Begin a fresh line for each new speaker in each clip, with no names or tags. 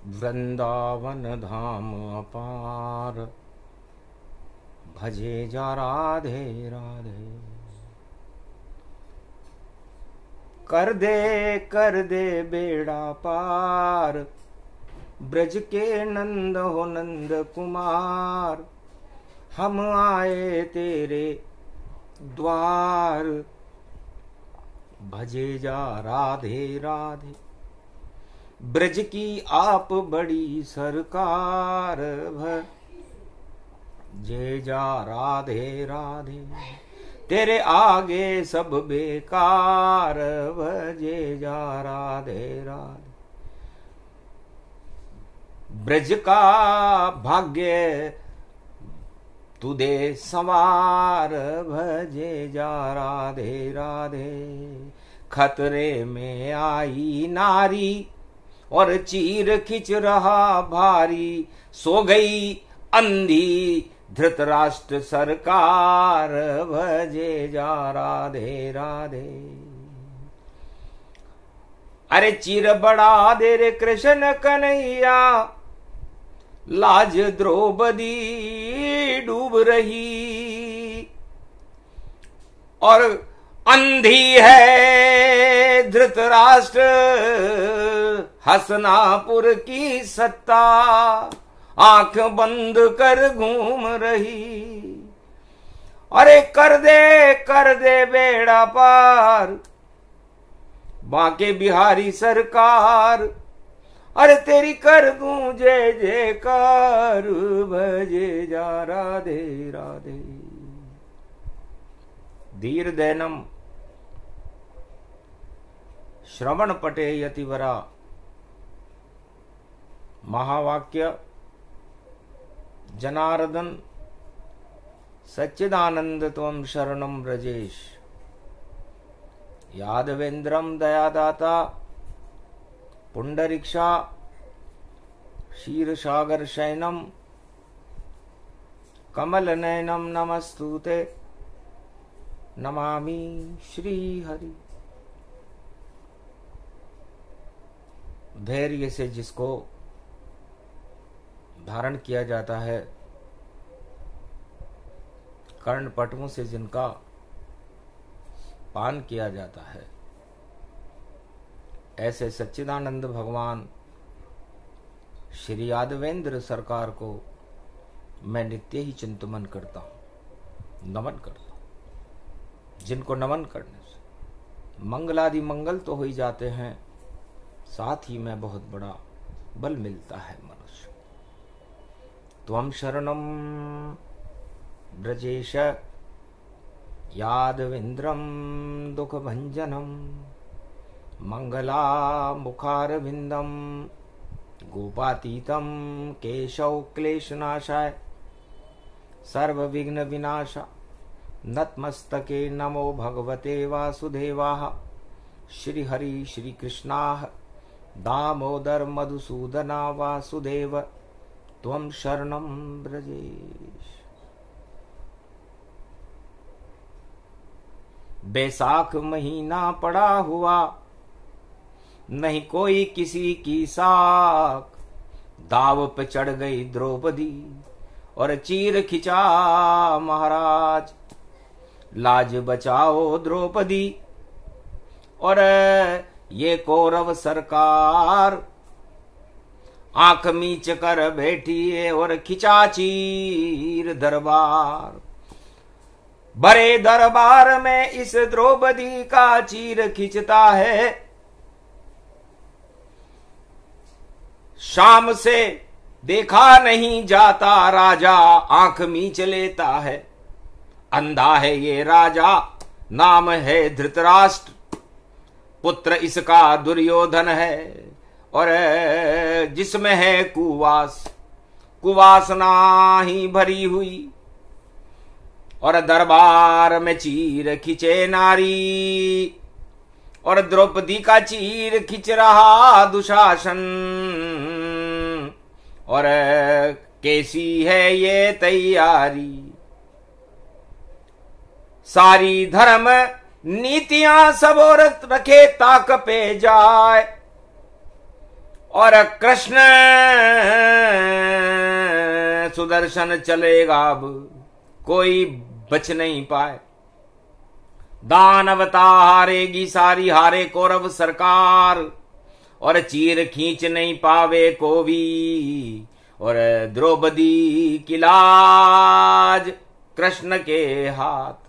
वृंदावन धाम अपार, भजे जा राधे राधे। कर दे बेड़ा पार, ब्रज के नंद हो नंद कुमार। हम आए तेरे द्वार, भजे जा राधे राधे। ब्रज की आप बड़ी सरकार, भजे जा राधे राधे। तेरे आगे सब बेकार, भजे जा राधे राधे। ब्रज का भाग्य तू दे संवार, भजे जा राधे राधे। खतरे में आई नारी और चीर खिंच रहा भारी, सो गई अंधी धृतराष्ट्र सरकार, भजे जा राधे राधे। अरे चीर बढ़ा दे रे कृष्ण कन्हैया, लाज द्रौपदी डूब रही। और अंधी है धृतराष्ट्र, हसनापुर की सत्ता, आंख बंद कर घूम रही। अरे कर दे बेड़ा पार, बांके बिहारी सरकार। अरे तेरी कर दूं जय जयकार, भजे जा राधे राधे। धीर दैनम श्रवण पटे यतिवरा। महावाक्य जनार्दन सच्चिदानंद त्वं शरणं व्रजेश। यादवेन्द्रम दयादाता, पुंडरीक्षा क्षीरसागर शयनम, कमल नयनम नमस्तुते। नमामि श्री हरि। धैर्य से जिसको धारण किया जाता है, कर्ण पटुओं से जिनका पान किया जाता है, ऐसे सच्चिदानंद भगवान श्री यादवेंद्र सरकार को मैं नित्य ही चिंतन करता हूं, नमन करता हूं। जिनको नमन करने से मंगलादि मंगल तो हो ही जाते हैं, साथ ही में बहुत बड़ा बल मिलता है मनुष्य। त्वं शरणं ब्रजेश यादवेन्द्रं दुःखभञ्जनं, मंगला मुखारविंदम गोपातीतम केशव क्लेशनाशाय, सर्वविघ्न विनाशा नतमस्तके नमो भगवते वासुदेवाः। श्री हरि श्री कृष्णाः दामोदर मधुसूदना वासुदेव, त्वं शरणं ब्रजेश। बैसाख महीना पड़ा हुआ, नहीं कोई किसी की साख। दाव पे चढ़ गई द्रौपदी और चीर खिंचा महाराज। लाज बचाओ द्रौपदी और ये कौरव सरकार। आंख मीच कर बैठी है और खिंचा चीर दरबार। बड़े दरबार में इस द्रौपदी का चीर खिंचता है। शाम से देखा नहीं जाता राजा, आंख मीच लेता है। अंधा है ये राजा, नाम है धृतराष्ट्र, पुत्र इसका दुर्योधन है। और जिसमें है कुवासना ही भरी हुई। और दरबार में चीर खिंचे नारी, और द्रौपदी का चीर खिंच रहा दुशासन। और कैसी है ये तैयारी, सारी धर्म नीतियां सब औरत रखे ताक पे जाए। और कृष्ण सुदर्शन चलेगा, अब कोई बच नहीं पाए। दानवता हारेगी सारी, हारे कौरव सरकार, और चीर खींच नहीं पावे को भी, और द्रौपदी की लाज कृष्ण के हाथ।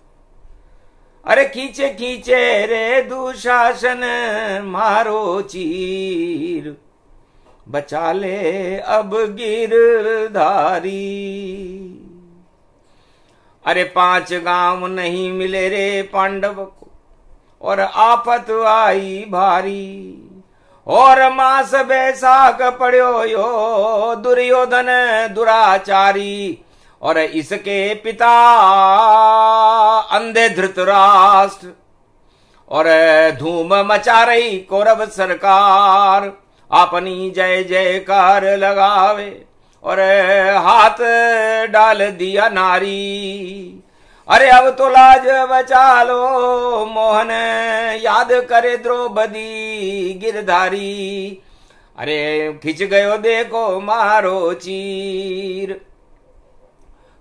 अरे खींचे खींचे रे दुशासन, मारो चीर, बचा ले अब गिरधारी। अरे 5 गांव नहीं मिले रे पांडव को, और आफत आई भारी, और मास बैसाख पड़ो यो दुर्योधन दुराचारी, और इसके पिता अंधे धृतराष्ट्र, और धूम मचा रही कौरव सरकार, अपनी जय जयकार लगावे, और हाथ डाल दिया नारी। अरे अब तो लाज बचा लो मोहन, याद करे द्रौपदी गिरधारी। अरे खिंच गयो देखो मारो चीर,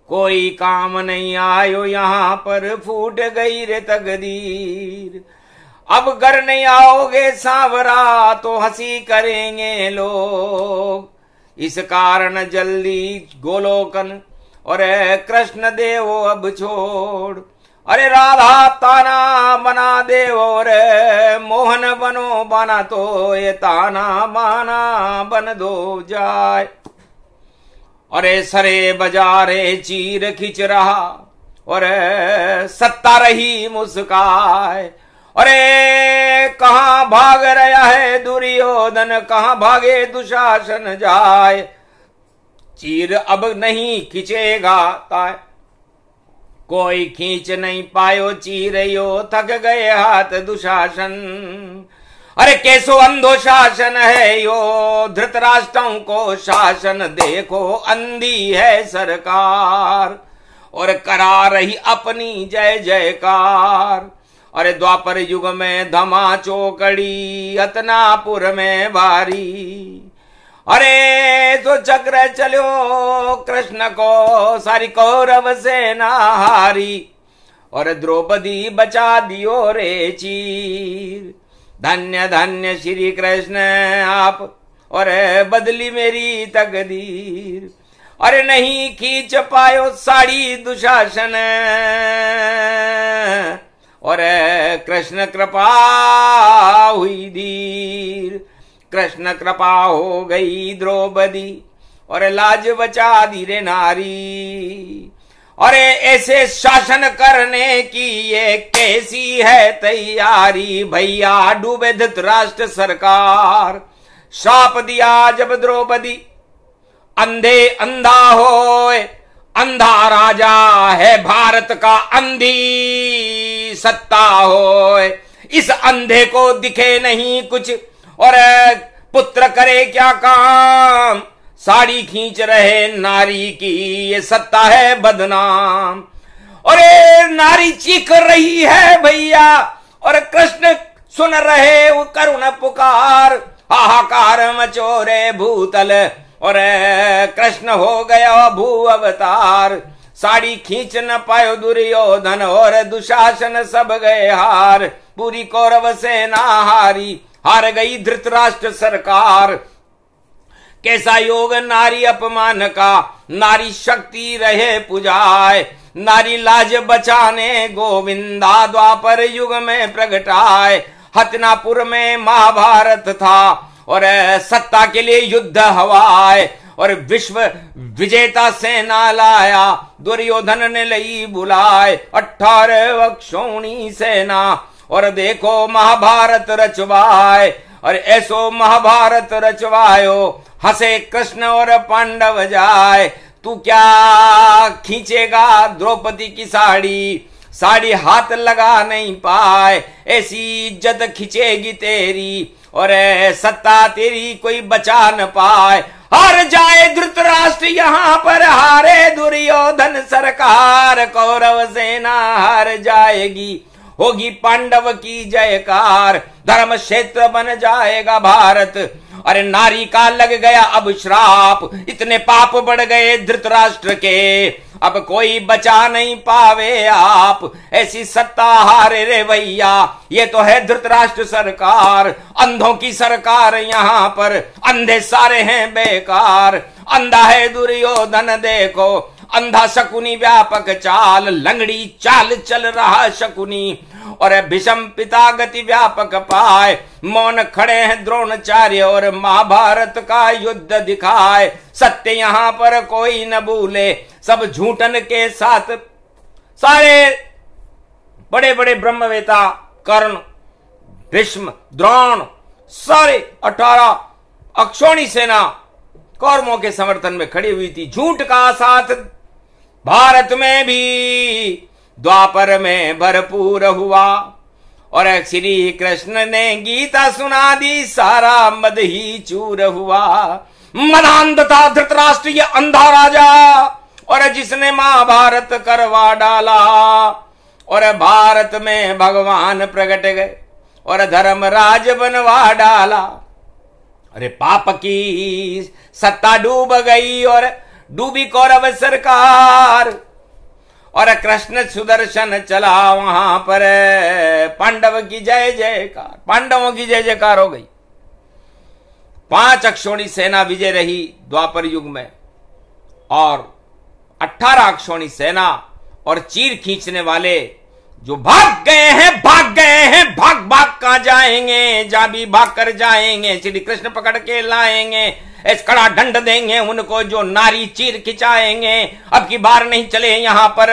कोई काम नहीं आयो यहाँ पर, फूट गई रे तकदीर। अब घर नहीं आओगे सांवरा, तो हंसी करेंगे लोग, इस कारण जल्दी गोलोकन और कृष्ण देव अब छोड़। अरे राधा ताना बना दे, और मोहन बनो बना, तो ये ताना माना बन दो जाए। अरे सरे बजारे चीर खिंच रहा, और सत्ता रही मुस्काए। अरे कहां भाग रहा है दुर्योधन, कहां भागे दुशासन जाए। चीर अब नहीं खिंचेगा ताय, कोई खींच नहीं पायो चीरयो, थक गए हाथ दुशासन। अरे कैसो अंधो शासन है यो, धृतराष्ट्रों को शासन देखो, अंधी है सरकार, और करा रही अपनी जय जयकार। अरे द्वापर युग में धमा चौकड़ी, अतनापुर में बारी। अरे तो चक्र चलो कृष्ण को, सारी कौरव सेना हारी, और द्रौपदी बचा दियो रे चीर। धन्य धन्य श्री कृष्ण आप, और बदली मेरी तकदीर। अरे नहीं खींच पायो साड़ी दुशासन, और कृष्ण कृपा हुई धीर। कृष्ण कृपा हो गई द्रौपदी, और लाज बचा दी रे नारी। अरे ऐसे शासन करने की ये कैसी है तैयारी, भैया डूबे धृतराष्ट्र सरकार। शाप दिया जब द्रौपदी, अंधे अंधा होए, अंधा राजा है भारत का, अंधी सत्ता होए। इस अंधे को दिखे नहीं कुछ, और पुत्र करे क्या काम, साड़ी खींच रहे नारी की, ये सत्ता है बदनाम। और नारी चीख रही है भैया, और कृष्ण सुन रहे वो करुण पुकार। हाहाकार मचोरे भूतल, और कृष्ण हो गया भू अवतार। साड़ी खींच न पायो दुर्योधन, और दुशासन सब गए हार। पूरी कौरव सेना हारी, हार गई धृतराष्ट्र सरकार। कैसा योग नारी अपमान का, नारी शक्ति रहे पुजाए। नारी लाज बचाने गोविंदा द्वापर युग में प्रगटाए। हतनापुर में महाभारत था, और सत्ता के लिए युद्ध हवाए। और विश्व विजेता सेना लाया, दुर्योधन ने लई बुलाए। 18 वक्षोणी सेना, और देखो महाभारत रचवाए। और ऐसो महाभारत रचवायो, हंसे कृष्ण और पांडव जाए। तू क्या खींचेगा द्रौपदी की साड़ी, साड़ी हाथ लगा नहीं पाए। ऐसी इज्जत खींचेगी तेरी, और सत्ता तेरी कोई बचा न पाए। हार जाए धृतराष्ट्र यहाँ पर, हारे दुर्योधन सरकार। कौरव सेना हार जाएगी, होगी पांडव की जयकार, धर्म क्षेत्र बन जाएगा भारत। अरे नारी का लग गया अब श्राप, इतने पाप बढ़ गए धृतराष्ट्र के, अब कोई बचा नहीं पावे आप, ऐसी सत्ता हारे रे भैया, ये तो है धृतराष्ट्र सरकार, अंधों की सरकार यहाँ पर, अंधे सारे हैं बेकार, अंधा है दुर्योधन देखो, अंधा शकुनी व्यापक चाल, लंगड़ी चाल चल रहा शकुनी, और भीषम पिता गति व्यापक पाए, मौन खड़े हैं द्रोणाचार्य और महाभारत का युद्ध दिखाए, सत्य यहाँ पर कोई न भूले, सब झूठन के साथ। सारे बड़े बड़े ब्रह्मवेता कर्ण, भीष्म, द्रोण, सारे 18 अक्षौणी सेना कौरवों के समर्थन में खड़ी हुई थी। झूठ का साथ भारत में भी द्वापर में भरपूर हुआ, और श्री कृष्ण ने गीता सुना दी, सारा मद ही चूर हुआ। मदांध था धृतराष्ट्र ये अंधा राजा, और जिसने महाभारत करवा डाला, और भारत में भगवान प्रकट गए और धर्मराज बनवा डाला। अरे पाप की सत्ता डूब गई और डूबी कौरव सरकार, और कृष्ण सुदर्शन चला वहां पर, पांडव की जय जयकार, पांडवों की जय जयकार हो गई। 5 अक्षौणी सेना विजय रही द्वापर युग में, और 18 अक्षौणी सेना और चीर खींचने वाले जो भाग गए हैं, भाग भाग कहां जाएंगे, जहां भी भाग कर जाएंगे श्री कृष्ण पकड़ के लाएंगे, इस कड़ा दंड देंगे उनको जो नारी चीर खिंचाएंगे, अब की बार नहीं चले यहां पर,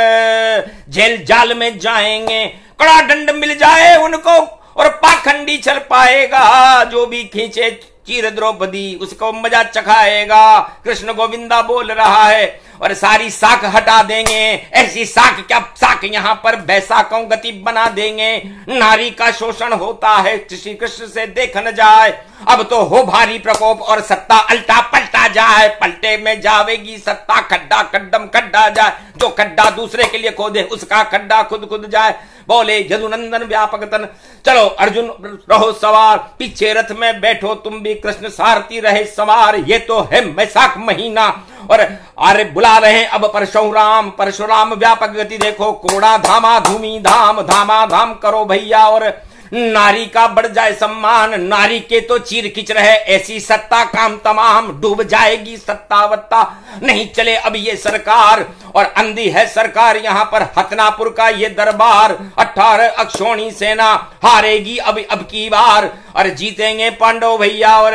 जेल जाल में जाएंगे, कड़ा दंड मिल जाए उनको, और पाखंडी चल पाएगा, जो भी खींचे चीर द्रौपदी उसको मजा चखाएगा। कृष्ण गोविंदा बोल रहा है, और सारी साख हटा देंगे, ऐसी साख क्या साख यहाँ पर बैसाखों गति बना देंगे। नारी का शोषण होता है श्री कृष्ण से देख न जाए, अब तो हो भारी प्रकोप और सत्ता अल्टा पलटा जाए, पलटे में जावेगी सत्ता, खड्डा कड्डम खड्डा जाए, जो खड्डा दूसरे के लिए खोदे उसका खड्डा खुद खुद जाए। बोले यदुनंदन व्यापक तन, चलो अर्जुन रहो सवार, पीछे रथ में बैठो तुम भी, कृष्ण सारथी रहे सवार। ये तो है वैशाख महीना, और अरे बुला रहे अब परशुराम व्यापक गति देखो, कोड़ा धामा धूमी धाम, धामा धाम करो भैया, और नारी का बढ़ जाए सम्मान, नारी के तो चीर खिंच रहे, ऐसी सत्ता काम तमाम, डूब जाएगी सत्ता वत्ता, नहीं चले अब ये सरकार, और अंधी है सरकार यहाँ पर हतनापुर का ये दरबार। 18 अक्षौणी सेना हारेगी अब की बार, और जीतेंगे पांडव भैया, और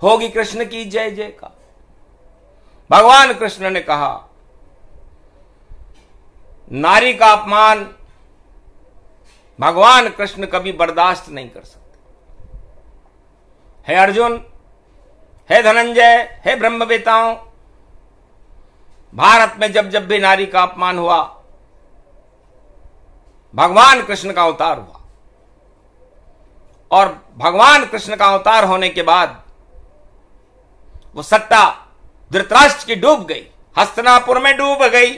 होगी कृष्ण की जय जयकार। भगवान कृष्ण ने कहा नारी का अपमान भगवान कृष्ण कभी बर्दाश्त नहीं कर सकते। हे अर्जुन, हे धनंजय, हे ब्रह्मवेताओं, भारत में जब जब भी नारी का अपमान हुआ, भगवान कृष्ण का अवतार हुआ, और भगवान कृष्ण का अवतार होने के बाद वो सत्ता धृतराष्ट्र की डूब गई, हस्तिनापुर में डूब गई,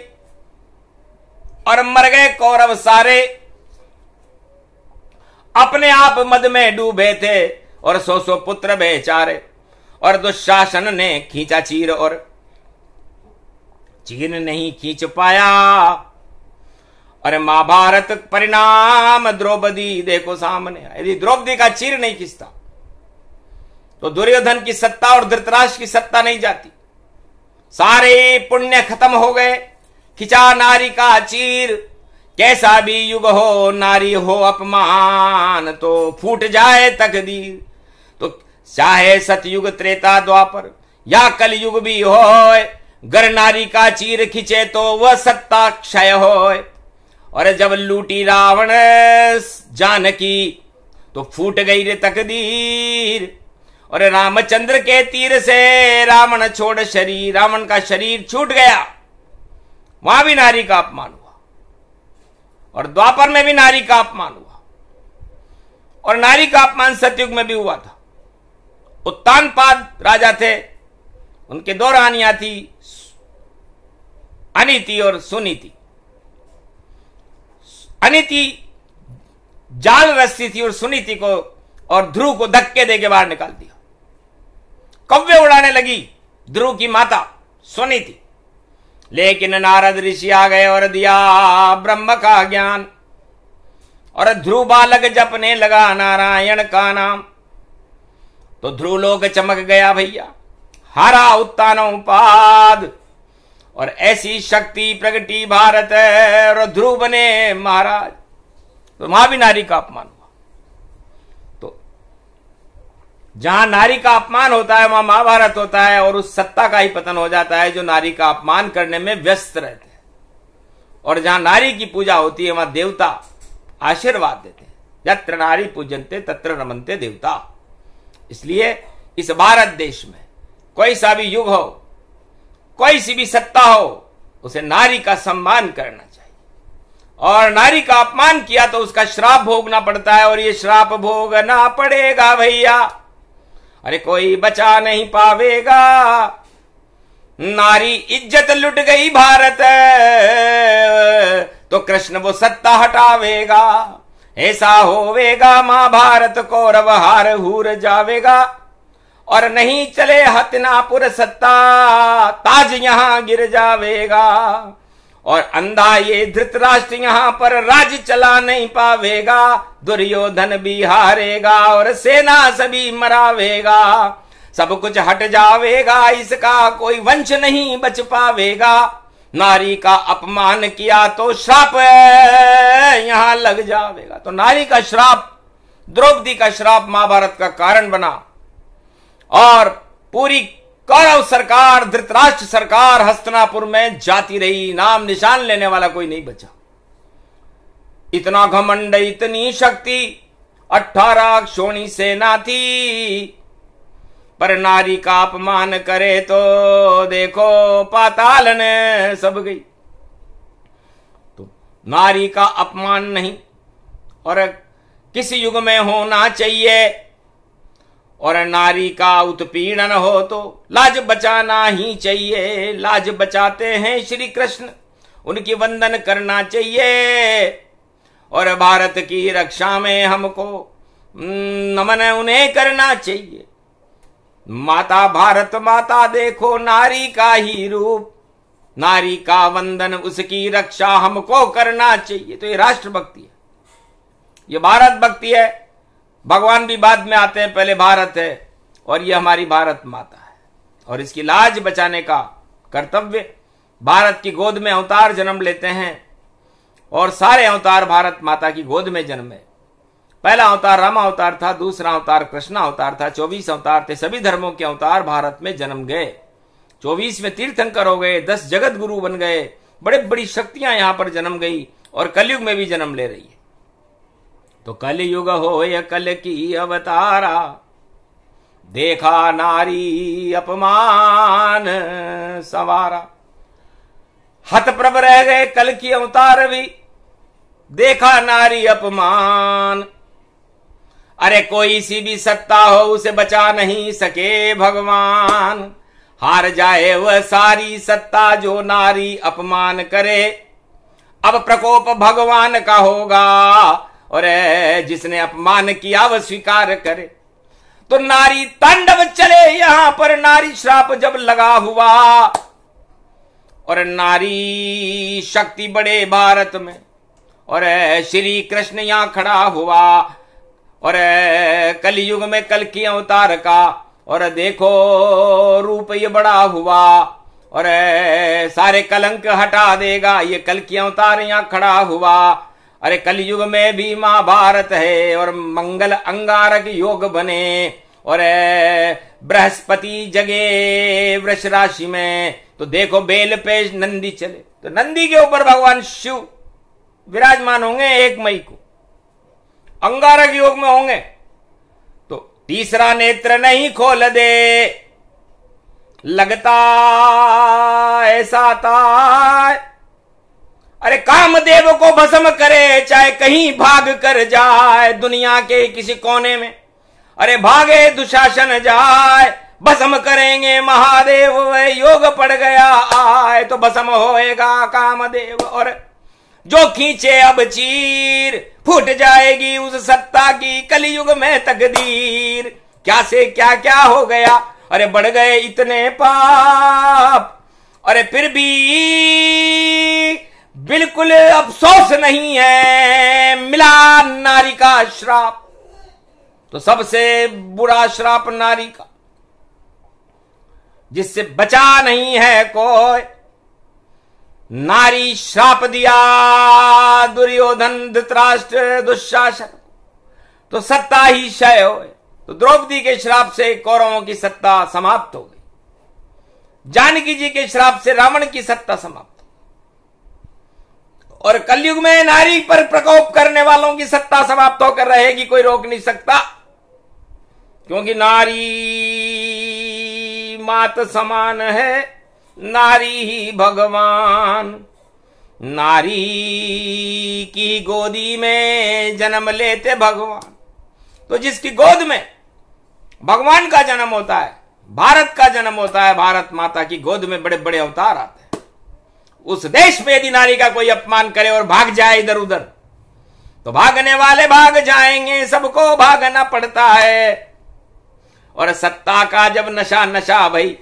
और मर गए कौरव सारे, अपने आप मद में डूबे थे, और 100 पुत्र बेचारे, और दुशासन ने खींचा चीर, और चीर नहीं खींच पाया, और महाभारत परिणाम द्रौपदी देखो सामने। यदि द्रौपदी का चीर नहीं खींचता तो दुर्योधन की सत्ता और धृतराष्ट्र की सत्ता नहीं जाती, सारे पुण्य खत्म हो गए। खिंचा नारी का चीर, कैसा भी युग हो नारी हो अपमान, तो फूट जाए तकदीर। तो चाहे सतयुग त्रेता द्वापर या कलयुग भी हो, गर नारी का चीर खिंचे तो वह सत्ता क्षय हो। और जब लूटी रावण जानकी तो फूट गई रे तकदीर, और रामचंद्र के तीर से रावण छोड़ शरीर, रावण का शरीर छूट गया, वहां भी नारी का अपमान हुआ, और द्वापर में भी नारी का अपमान हुआ, और नारी का अपमान सतयुग में भी हुआ था। उत्तानपाद राजा थे, उनके 2 रानियां थी, अनिति और सुनीति। अनिति जाल रस्सी थी और सुनीति को और ध्रुव को धक्के देके बाहर निकाल दिया। कव्वे उड़ाने लगी ध्रुव की माता सुनीति, लेकिन नारद ऋषि आ गए और दिया ब्रह्म का ज्ञान, और ध्रुव बालक जपने लगा नारायण का नाम। तो ध्रुव लोक चमक गया भैया, हारा उत्तानोपाद, और ऐसी शक्ति प्रगटी भारत और ध्रुव बने महाराज। तो वहां भी नारी का अपमान हुआ। तो जहां नारी का अपमान होता है वहां महाभारत होता है, और उस सत्ता का ही पतन हो जाता है जो नारी का अपमान करने में व्यस्त रहते हैं। और जहां नारी की पूजा होती है वहां देवता आशीर्वाद देते हैं। यत्र नारी पूजनते तत्र रमनते देवता। इसलिए इस भारत देश में कोई सा भी युग हो, कोई सी भी सत्ता हो, उसे नारी का सम्मान करना चाहिए, और नारी का अपमान किया तो उसका श्राप भोगना पड़ता है, और ये श्राप भोगना पड़ेगा भैया। अरे कोई बचा नहीं पावेगा, नारी इज्जत लुट गई भारत तो कृष्ण वो सत्ता हटावेगा। ऐसा होवेगा महाभारत कौरव हार हूर जावेगा, और नहीं चले हस्तिनापुर सत्ता ताज यहां गिर जावेगा। और अंधा ये धृतराष्ट्र यहां पर राज चला नहीं पावेगा, दुर्योधन भी हारेगा और सेना सभी मरावेगा। सब कुछ हट जावेगा, इसका कोई वंश नहीं बच पावेगा। नारी का अपमान किया तो श्राप यहां लग जावेगा। तो नारी का श्राप, द्रौपदी का श्राप महाभारत का कारण बना, और पूरी कौरव सरकार, धृतराष्ट्र सरकार हस्तिनापुर में जाती रही, नाम निशान लेने वाला कोई नहीं बचा। इतना घमंड, इतनी शक्ति, 18 क्षोणी सेना थी, पर नारी का अपमान करे तो देखो पाताल ने सब गई। तो नारी का अपमान नहीं, और किस युग में होना चाहिए, और नारी का उत्पीड़न हो तो लाज बचाना ही चाहिए। लाज बचाते हैं श्री कृष्ण, उनकी वंदन करना चाहिए, और भारत की रक्षा में हमको नमन उन्हें करना चाहिए। माता भारत माता देखो नारी का ही रूप, नारी का वंदन उसकी रक्षा हमको करना चाहिए। तो ये राष्ट्रभक्ति है, ये भारत भक्ति है। भगवान भी बाद में आते हैं, पहले भारत है, और ये हमारी भारत माता है, और इसकी लाज बचाने का कर्तव्य। भारत की गोद में अवतार जन्म लेते हैं, और सारे अवतार भारत माता की गोद में जन्मे। पहला अवतार राम अवतार था, दूसरा अवतार कृष्ण अवतार था, 24 अवतार थे। सभी धर्मों के अवतार भारत में जन्म गए। 24वें तीर्थंकर हो गए, 10 जगत गुरु बन गए, बड़े बड़ी शक्तियां यहां पर जन्म गई, और कलयुग में भी जन्म ले रही है। तो कलयुग हो या कल की अवतारा, देखा नारी अपमान सवारा। हतप्रभ रह गए कल की अवतार भी, देखा नारी अपमान। अरे कोई सी भी सत्ता हो उसे बचा नहीं सके भगवान। हार जाए वह सारी सत्ता जो नारी अपमान करे। अब प्रकोप भगवान का होगा, और जिसने अपमान किया वह स्वीकार करे। तो नारी तांडव चले यहां पर, नारी श्राप जब लगा हुआ, और नारी शक्ति बड़े भारत में, और श्री कृष्ण यहां खड़ा हुआ, और कलयुग में कल की अवतार का, और देखो रूप ये बड़ा हुआ, और सारे कलंक हटा देगा, ये कल की अवतार यहां खड़ा हुआ। अरे कलयुग में भी महाभारत है, और मंगल अंगारक योग बने, और बृहस्पति जगे वृष राशि में। तो देखो बेल पे नंदी चले, तो नंदी के ऊपर भगवान शिव विराजमान होंगे 1 मई को, अंगारक योग में होंगे। तो तीसरा नेत्र नहीं खोल दे, लगता ऐसा था। अरे कामदेव को भस्म करे, चाहे कहीं भाग कर जाए दुनिया के किसी कोने में। अरे भागे दुशासन जाए, भस्म करेंगे महादेव, वह योग पड़ गया आए, तो भस्म होएगा कामदेव। और जो खींचे अब चीर, फूट जाएगी उस सत्ता की कलयुग में तकदीर। क्या से क्या क्या हो गया, अरे बढ़ गए इतने पाप, अरे फिर भी बिल्कुल अफसोस नहीं है, मिला नारी का श्राप। तो सबसे बुरा श्राप नारी का, जिससे बचा नहीं है कोई। नारी श्राप दिया दुर्योधन, धृतराष्ट्र, दुशासन, तो सत्ता ही क्षय हो। तो द्रौपदी के श्राप से कौरवों की सत्ता समाप्त हो गई, जानकी जी के श्राप से रावण की सत्ता समाप्त। और कलयुग में नारी पर प्रकोप करने वालों की सत्ता समाप्त होकर रहेगी, कोई रोक नहीं सकता, क्योंकि नारी मात समान है, नारी ही भगवान। नारी की गोदी में जन्म लेते भगवान। तो जिसकी गोद में भगवान का जन्म होता है, भारत का जन्म होता है, भारत माता की गोद में बड़े बड़े अवतार आते हैं। उस देश में यदि नारी का कोई अपमान करे और भाग जाए इधर उधर, तो भागने वाले भाग जाएंगे, सबको भागना पड़ता है। और सत्ता का जब नशा नशा भाई,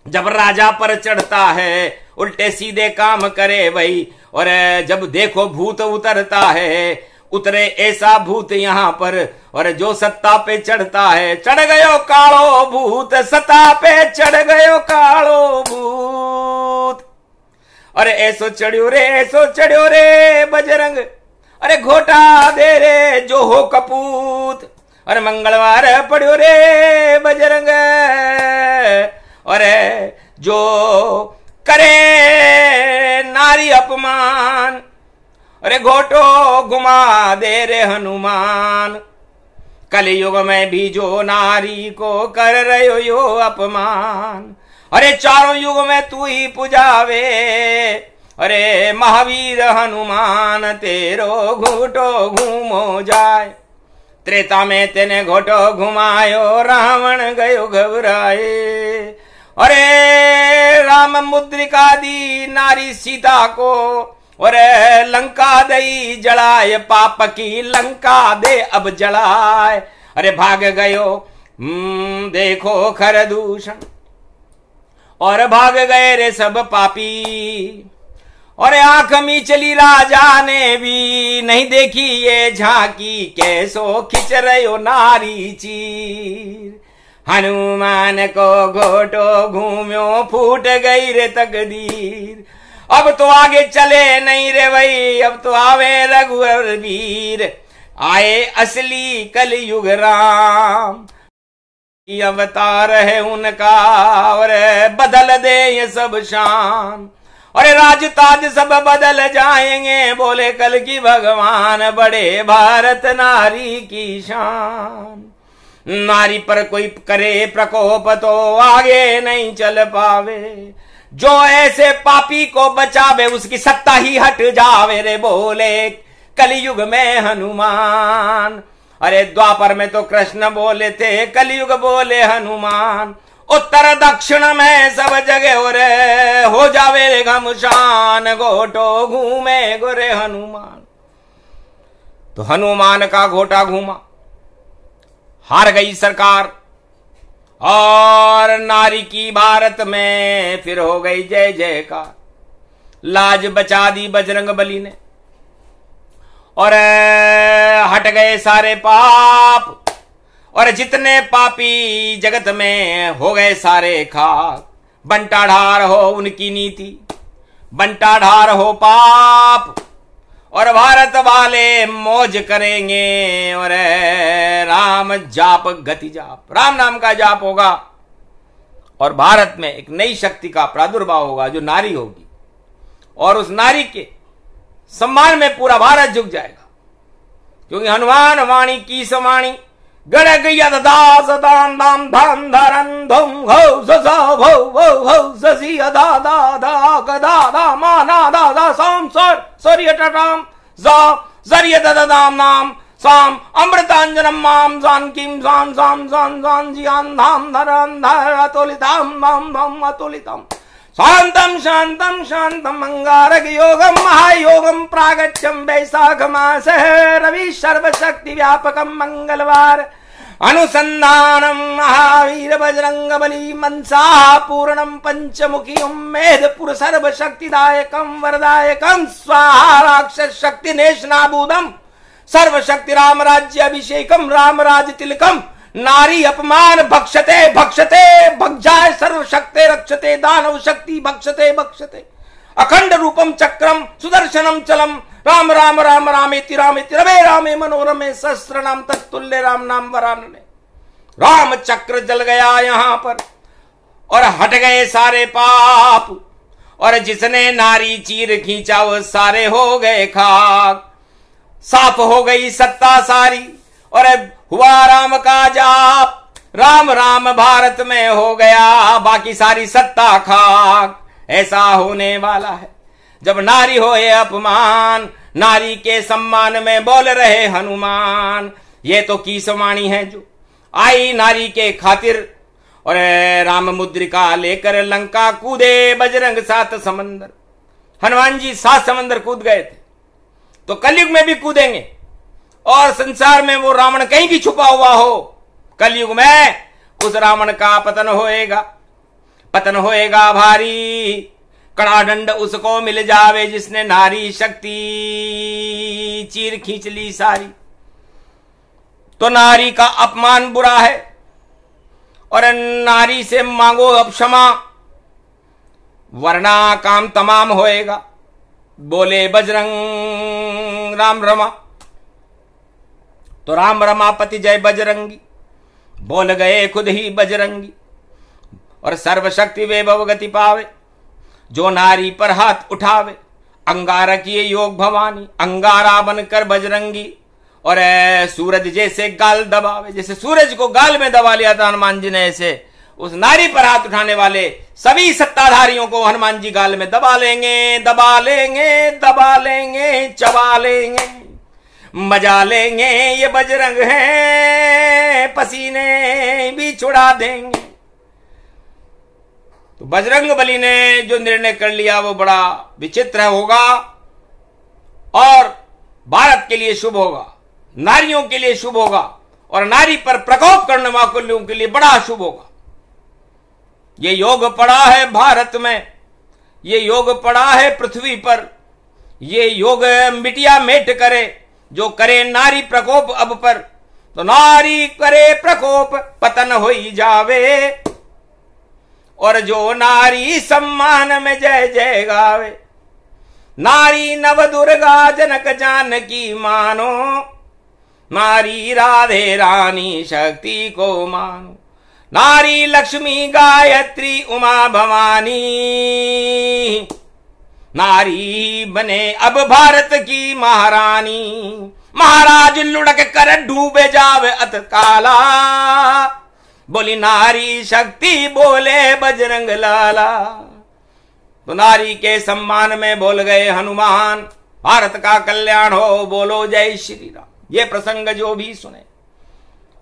जब राजा पर चढ़ता है, उल्टे सीधे काम करे भाई। और जब देखो भूत उतरता है, उतरे ऐसा भूत यहां पर, और जो सत्ता पे चढ़ता है, चढ़ गयो कालो भूत, सत्ता पे चढ़ गयो कालो भूत। अरे ऐसो चढ़्यो रे बजरंग, अरे घोटा दे रे जो हो कपूत। अरे मंगलवार पढ़्यो रे बजरंग, अरे जो करे नारी अपमान, अरे घोटो घुमा दे रे हनुमान। कलयुग में भी जो नारी को कर रहे यो अपमान, अरे चारों युग में तू ही पुजावे, अरे महावीर हनुमान तेरो घोटो घूमो जाए। त्रेता में तेने घोटो घुमायो, रावण गयो घबराए। अरे राम मुद्रिका दी नारी सीता को, और लंका दई जलाए, पाप की लंका दे अब जलाए। अरे भाग गयो देखो खरदूषण, और भाग गए रे सब पापी। और आंख में चली राजा ने भी नहीं देखी ये झांकी, कैसो खिंच रहो नारी चीर। हनुमान को घोटो घूम्यो, फूट गई रे तकदीर। अब तो आगे चले नहीं रे भाई, अब तो आवे रघुवर वीर। आए असली कलयुग राम, ये अवतार है उनका, और बदल दे ये सब शान। अरे राज ताज सब बदल जाएंगे, बोले कल की भगवान, बड़े भारत नारी की शान। नारी पर कोई करे प्रकोप तो आगे नहीं चल पावे, जो ऐसे पापी को बचावे उसकी सत्ता ही हट जावे रे, बोले कलयुग में हनुमान। अरे द्वापर में तो कृष्ण बोले थे, कलयुग बोले हनुमान। उत्तर दक्षिण में सब जगह हो जावे रे घमशान, घोटो घूमे गोरे हनुमान। तो हनुमान का घोटा घूमा, हार गई सरकार, और नारी की भारत में फिर हो गई जय जयकार। लाज बचा दी बजरंग बली ने, और हट गए सारे पाप, और जितने पापी जगत में हो गए सारे खाक। बंटाढार हो उनकी नीति, बंटाढार हो पाप, और भारत वाले मौज करेंगे। और राम जाप गति जाप, राम नाम का जाप होगा, और भारत में एक नई शक्ति का प्रादुर्भाव होगा जो नारी होगी, और उस नारी के सम्मान में पूरा भारत झुक जाएगा। क्योंकि हनुमान वाणी की समाणी, गणक यदास दाम दाम धाम धरन धुम हो ससा भो भो हो ससी अदा दा दा गदा दा माना दा दा साम सर सरियट राम जा जरिय दा दाम नाम साम अमृतांजनम माम जानकीम जान जान जान जान जियान धाम धरन धर अतुलिताम धाम धाम अतुलितम शांतम शांतम शांतम अंगारक योगम महायोगम प्रागट्यम वैशाख मास रवि सर्वशक्ति व्यापकम मंगलवार अनुसंधानम महावीर बजरंग बली मनसा पूर्णम पंचमुखी उम्मेदपुर सर्वशक्तिदायकम वरदायकम स्वाहा राक्षस शक्ति नेशनाबूदम सर्वशक्ति राम राज्य अभिषेकम राम राज तिलकम नारी अपमान भक्षते भक्षते भक्षाय सर्वशक्ते रक्षते दानव शक्ति भक्षते भक्षते अखंड रूपम चक्रम सुदर्शनम चलम राम राम राम रामेति रामेति रमे रामे मनोरमे सहस्र नाम तत्तुल्य राम नाम वरानने। राम चक्र जल गया यहां पर और हट गए सारे पाप, और जिसने नारी चीर खींचा वो सारे हो गए खाक। साफ हो गई सत्ता सारी और हुआ राम का जाप, राम राम भारत में हो गया बाकी सारी सत्ता खाक। ऐसा होने वाला है जब नारी होए अपमान, नारी के सम्मान में बोल रहे हनुमान। ये तो कीसवाणी है जो आई नारी के खातिर, और राम मुद्रिका लेकर लंका कूदे बजरंग 7 समंदर। हनुमान जी 7 समंदर कूद गए थे, तो कलयुग में भी कूदेंगे और संसार में वो रावण कहीं भी छुपा हुआ हो, कलयुग में उस रावण का पतन होएगा। पतन होएगा भारी, कड़ा दंड उसको मिल जावे जिसने नारी शक्ति चीर खींच ली सारी। तो नारी का अपमान बुरा है और नारी से मांगो अब क्षमा, वरना काम तमाम होएगा। बोले बजरंग राम रमा, तो राम रमा पति जय बजरंगी, बोल गए खुद ही बजरंगी। और सर्वशक्ति वैभव गति पावे जो नारी पर हाथ उठावे। अंगारा किए योग भवानी, अंगारा बनकर बजरंगी। और सूरज जैसे गाल दबावे, जैसे सूरज को गाल में दबा लिया था हनुमान जी ने, ऐसे उस नारी पर हाथ उठाने वाले सभी सत्ताधारियों को हनुमान जी गाल में दबा लेंगे, दबा लेंगे, दबा लेंगे, चबा लेंगे, मजा लेंगे। ये बजरंग हैं, पसीने भी छुड़ा देंगे। तो बजरंग बली ने जो निर्णय कर लिया वो बड़ा विचित्र होगा और भारत के लिए शुभ होगा, नारियों के लिए शुभ होगा, और नारी पर प्रकोप करने वालों के लिए बड़ा शुभ होगा। ये योग पड़ा है भारत में, ये योग पड़ा है पृथ्वी पर। ये योग मिटिया मेट करे जो करे नारी प्रकोप अब पर। तो नारी करे प्रकोप पतन हो ही जावे, और जो नारी सम्मान में जय जय गावे। नारी नव दुर्गा जनक जानकी मानो, नारी राधे रानी शक्ति को मानो। नारी लक्ष्मी गायत्री उमा भवानी, नारी बने अब भारत की महारानी। महाराज लुढ़क कर डूबे जावे अत काला, बोली नारी शक्ति बोले बजरंग लाला। तो नारी के सम्मान में बोल गए हनुमान, भारत का कल्याण हो, बोलो जय श्री राम। ये प्रसंग जो भी सुने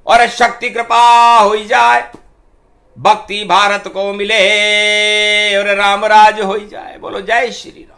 और शक्ति कृपा हो जाए, भक्ति भारत को मिले और राम राज हो जाए। बोलो जय श्री राम।